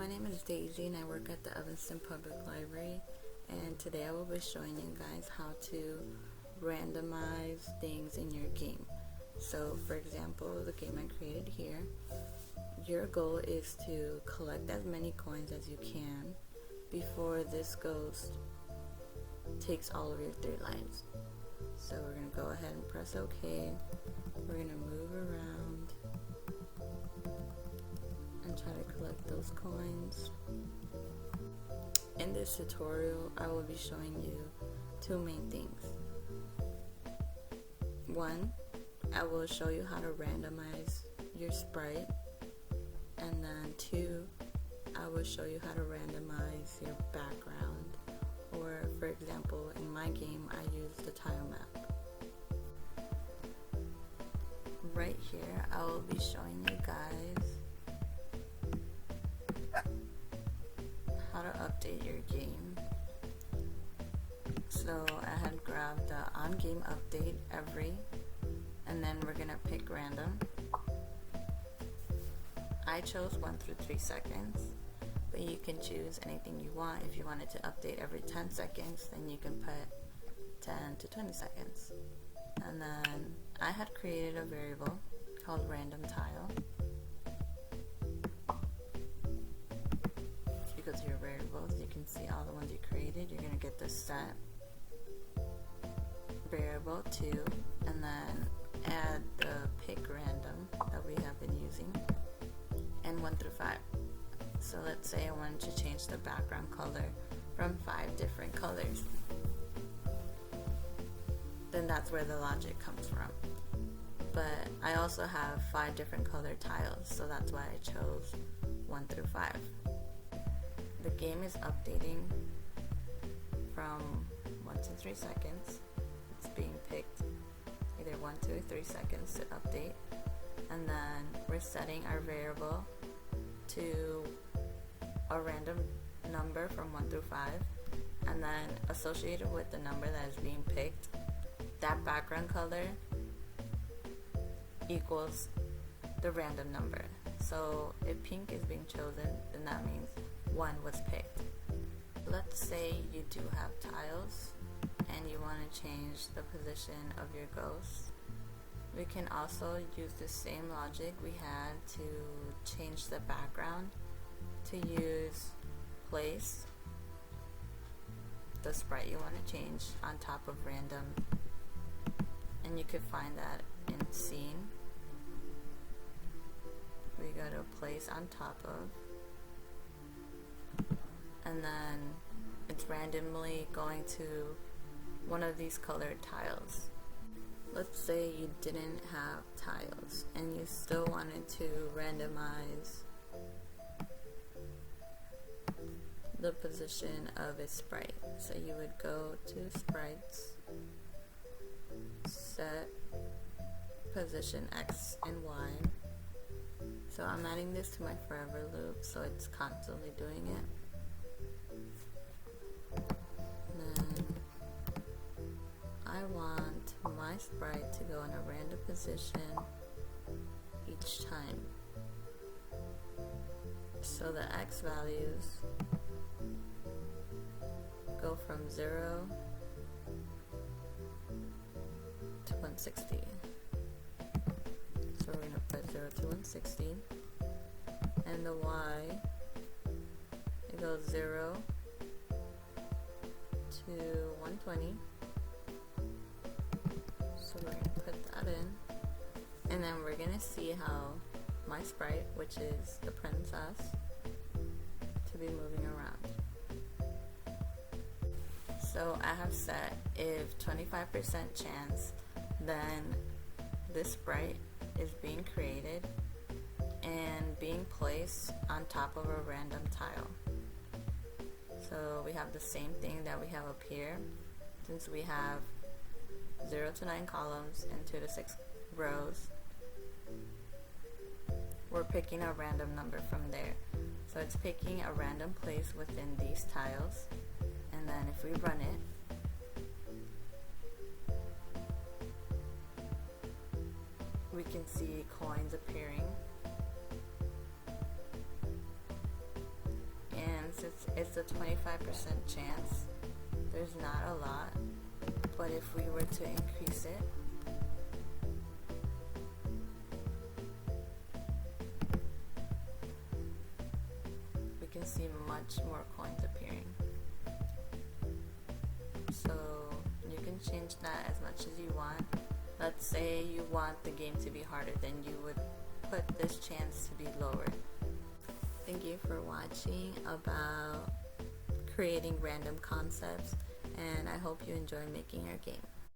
my name is Daisy and I work at the Evanston Public Library, and today I will be showing you guys how to randomize things in your game. So for example, the game I created here, your goal is to collect as many coins as you can before this ghost takes all of your 3 lives. So we're going to go ahead and press OK. We're going to move around and try to collect those coins. In this tutorial, I will be showing you 2 main things. 1, I will show you how to randomize your sprite, and then 2, I will show you how to randomize your background, or for example, in my game, I use the tile map. Right here, I will be showing you guys how to update your game. So I had grabbed the on-game update every, and then we're gonna pick random. I chose 1 through 3 seconds, but you can choose anything you want. If you wanted to update every 10 seconds, then you can put 10 to 20 seconds. And then I had created a variable called random tile. If you go to your variables, you can see all the ones you created. You're gonna get the set variable 2, and then add the pick random that we have been using, and 1 through 5. So let's say I wanted to change the background color from 5 different colors. Then that's where the logic comes from. But I also have 5 different color tiles, so that's why I chose 1 through 5. The game is updating from 1 to 3 seconds. It's being picked either 1, 2, or 3 seconds to update. And then we're setting our variable to a random number from 1 through 5. And then associated with the number that is being picked, that background color equals the random number. So if pink is being chosen, then that means 1 was picked. Let's say you do have tiles and you want to change the position of your ghost. We can also use the same logic we had to change the background to use place the sprite you want to change on top of random, and you could find that in scene. We go to place on top of, and then it's randomly going to one of these colored tiles. Let's say you didn't have tiles and you still wanted to randomize the position of a sprite. So you would go to sprites, set position X and Y. So I'm adding this to my forever loop, so it's constantly doing it. Then I want my sprite to go in a random position each time. So the X values go from 0 to 160. So we're going to put 0 to 160. And the Y, it goes 0 to 120. So we're going to put that in. And then we're going to see how my sprite, which is the princess, to be moving around. So I have set if 25% chance, then this sprite is being created and being placed on top of a random tile. So we have the same thing that we have up here. Since we have 0 to 9 columns and 2 to 6 rows, we're picking a random number from there. So it's picking a random place within these tiles, and then if we run it, we can see coins appearing. it's a 25% chance. There's not a lot, but if we were to increase it, we can see much more coins appearing. So you can change that as much as you want. Let's say you want the game to be harder, then you would put this chance to be lower. Thank you for watching about creating random concepts, and I hope you enjoy making your game.